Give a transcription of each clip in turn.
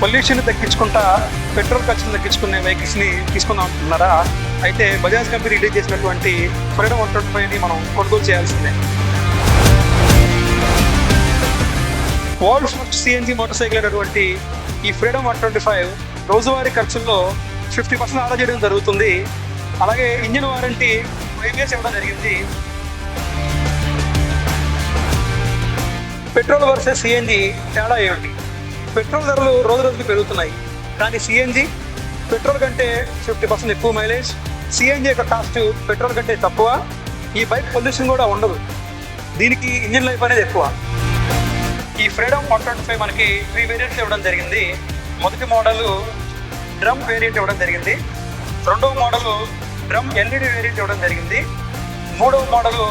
Pollution తగ్గించుకుంటా petrol ఖర్చును తగ్గించుకునే వెహికల్స్ని తీసుకుందాం అంటున్నారా? అయితే బజాజ్ కంపెనీ రిలీజ్ చేసినటువంటి ఫ్రీడమ్ 125ని మనం కొనుగోలు చేయాల్సిందే. World first CNG motor cycle అయినటువంటి ఈ ఫ్రీడమ్ 125 రోజువారీ ఖర్చుల్లో 50% ఆదా చేయడం జరుగుతుంది. అలాగే ఇంజిన్ వారంటీ 5 years ఇవ్వడం జరిగింది. పెట్రోల్ వర్సెస్ సిఎన్జి తేడా ఏమిటి? పెట్రోల్ ధరలు రోజు రోజుకి పెరుగుతున్నాయి, కానీ సిఎన్జి పెట్రోల్ కంటే 50% ఎక్కువ మైలేజ్. సిఎన్జి యొక్క కాస్ట్ పెట్రోల్ కంటే తక్కువ. ఈ బైక్ పొల్యూషన్ కూడా ఉండదు, దీనికి ఇంజిన్ లైఫ్ అనేది ఎక్కువ. ఈ ఫ్రీడమ్ 125 మనకి 3 వేరియంట్స్ ఇవ్వడం జరిగింది. మొదటి మోడల్ డ్రమ్ వేరియంట్ ఇవ్వడం జరిగింది. రెండవ మోడల్ డ్రమ్ ఎల్ఈడి వేరియంట్ ఇవ్వడం జరిగింది. మూడవ మోడల్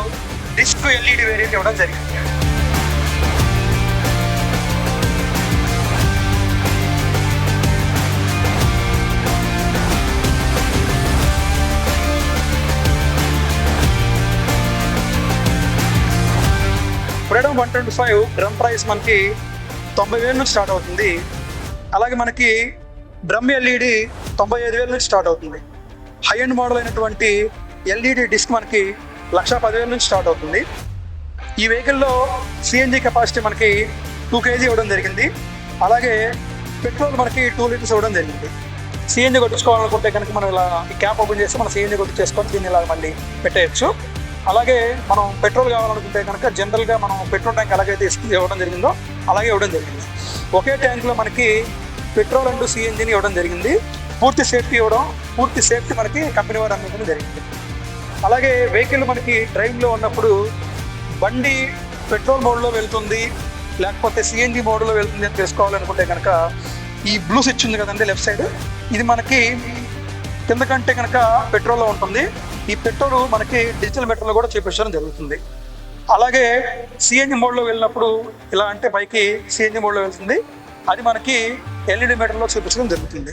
డిస్క్ ఎల్ఈడి వేరియంట్ ఇవ్వడం జరిగింది. ఫ్రీడమ్ 125 డ్రమ్ ప్రైస్ మనకి 90,000 నుంచి స్టార్ట్ అవుతుంది. అలాగే మనకి డ్రమ్ ఎల్ఈడి 95,000 నుంచి స్టార్ట్ అవుతుంది. హై ఎండ్ మోడల్ అయినటువంటి ఎల్ఈడి డిస్క్ మనకి 1,10,000 నుంచి స్టార్ట్ అవుతుంది. ఈ వెహికల్లో సిఎన్జి కెపాసిటీ మనకి 2 kg ఇవ్వడం జరిగింది. అలాగే పెట్రోల్ మనకి 2 liters ఇవ్వడం జరిగింది. సిఎన్జి కొట్టించుకోవాలనుకుంటే కనుక మనం ఇలా ఈ క్యాప్ ఓపెన్ చేస్తే మనం సిఎన్జి కొట్టించేసుకొని దీన్ని ఇలా మళ్ళీ పెట్టేయచ్చు. అలాగే మనం పెట్రోల్ కావాలనుకుంటే కనుక జనరల్గా మనం పెట్రోల్ ట్యాంక్ ఎలాగైతే ఇవ్వడం జరిగిందో అలాగే ఇవ్వడం జరిగింది. ఒకే ట్యాంక్లో మనకి పెట్రోల్ అండ్ సిఎన్జిని ఇవ్వడం జరిగింది. పూర్తి సేఫ్టీ మనకి కంపెనీ వారు అందించడం జరిగింది. అలాగే వెహికల్ మనకి డ్రైవ్లో ఉన్నప్పుడు బండి పెట్రోల్ మోడ్లో వెళ్తుంది లేకపోతే సిఎన్జి మోడ్లో వెళ్తుంది అని తెలుసుకోవాలనుకుంటే కనుక ఈ బ్లూ స్విచ్ ఉంది కదండి లెఫ్ట్ సైడ్, ఇది మనకి కింద కంటే కనుక పెట్రోల్లో ఉంటుంది. ఈ పెట్రోల్ మనకి డిజిటల్ మీటర్లో కూడా చూపించడం జరుగుతుంది. అలాగే సిఎన్జి మోడ్లో వెళ్ళినప్పుడు ఇలా అంటే పైకి సిఎన్జి మోడ్లో వెళ్తుంది, అది మనకి ఎల్ఈడి మీటర్లో చూపించడం జరుగుతుంది.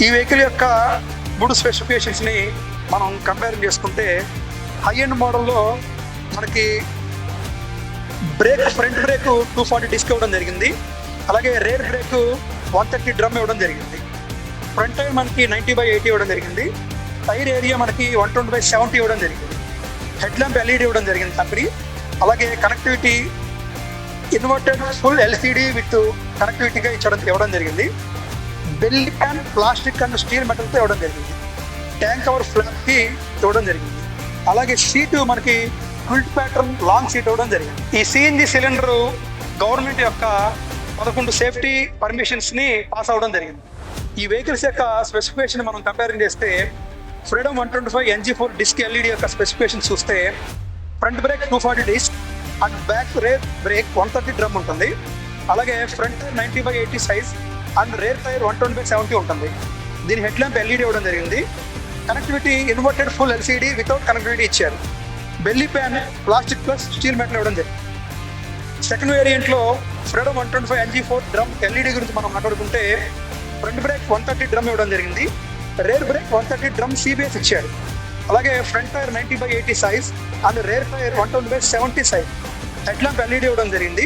ఈ వెహికల్ యొక్క 3 స్పెసిఫికేషన్స్ని మనం కంపేర్ చేసుకుంటే హై ఎండ్ మోడల్లో మనకి ఫ్రంట్ బ్రేక్ 240 డిస్క్ ఇవ్వడం జరిగింది. అలాగే రేర్ బ్రేక్ 130 డ్రమ్ ఇవ్వడం జరిగింది. ఫ్రంట్ టైర్ మనకి 90/80 ఇవ్వడం జరిగింది. టైర్ ఏరియా మనకి 120/70 ఇవ్వడం జరిగింది. హెడ్ ల్యాంప్ ఎల్ఈడి ఇవ్వడం జరిగింది కంపెనీ. అలాగే connectivity inverted full LCD with కనెక్టివిటీగా ఇవ్వడం జరిగింది. Bell pan plastic and steel మెటల్తో ఇవ్వడం జరిగింది. ట్యాంక్ కవర్ ఫ్లాప్కి ఇవ్వడం జరిగింది. అలాగే సీటు మనకి క్విల్ట్ ప్యాటర్న్ లాంగ్ సీట్ ఇవ్వడం జరిగింది. ఈ సిఎన్జి సిలిండర్ గవర్నమెంట్ యొక్క 11 సేఫ్టీ పర్మిషన్స్ని పాస్ అవ్వడం జరిగింది. ఈ వెహికల్స్ యొక్క స్పెసిఫికేషన్ మనం కంపేరింగ్ చేస్తే ఫ్రీడమ్ 125 NG4 డిస్క్ ఎల్ఈడి యొక్క స్పెసిఫికేషన్ చూస్తే front brake 240 disc and back rear brake 130 drum ఉంటుంది. అలాగే front tyre 90/80 size and rear tyre 120/70 ఉంటుంది. దీని హెడ్ ల్యాంప్ ఎల్ఈడి ఇవ్వడం జరిగింది. Connectivity inverted full LCD without connectivity ఇచ్చారు. Belly pan plastic plus steel metal ఇవ్వడం జరిగింది. సెకండ్ వేరియంట్లో ఫ్రీడమ్ 125 NG4 డ్రమ్ ఎల్ఈడి గురించి మనం మాట్లాడుకుంటే ఫ్రంట్ బ్రేక్ 130 డ్రమ్ ఇవ్వడం జరిగింది. రేర్ బ్రేక్ 130 డ్రమ్ సిబిఎస్ ఇచ్చారు. అలాగే front tyre 90/80 size and rear tyre 120/70 size. Head lamp LED ఇవ్వడం జరిగింది.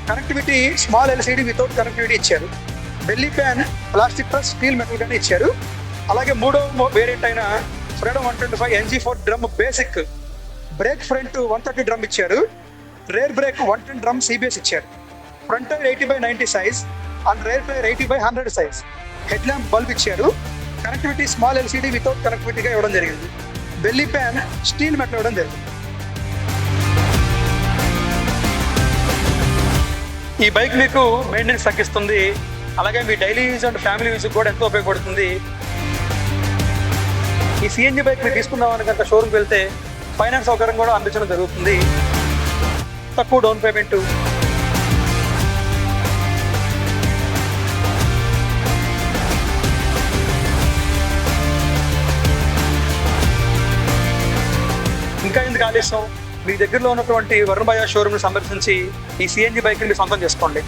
Connectivity small LCD without connectivity ఇచ్చారు. Belly pan plastic plus steel metal గానే ఇచ్చారు. అలాగే మూడో వేరియంట్ అయిన Freedom 125 NG4 drum basic brake front 130 drum ఇచ్చారు. రేర్ బ్రేక్ 110 డ్రమ్ సిబిఎస్ ఇచ్చారు. Front tyre 80/90 size and rear tyre 80/100 size. Head lamp bulb ఇచ్చారు. Connectivity small LCD without కనెక్టివిటీగా ఇవ్వడం జరిగింది. బెల్లీ ప్యాన్ స్టీల్ మెటల్ ఇవ్వడం జరిగింది. ఈ బైక్ మీకు మెయింటెనెన్స్ తగ్గిస్తుంది. అలాగే మీ daily use and family use కూడా ఎంతో ఉపయోగపడుతుంది. ఈ సిఎన్జి బైక్ మీరు తీసుకుందామని కనుక షోరూమ్కి వెళ్తే ఫైనాన్స్ సౌకర్యం కూడా అందించడం జరుగుతుంది. తక్కువ డౌన్ పేమెంట్. ఇంకా ఎందుకు ఆలస్యం? మీ దగ్గరలో ఉన్నటువంటి వరుణ్ బజాజ్ షోరూమ్ని సందర్శించి ఈ సిఎన్జి బైక్ని సొంతం చేసుకోండి.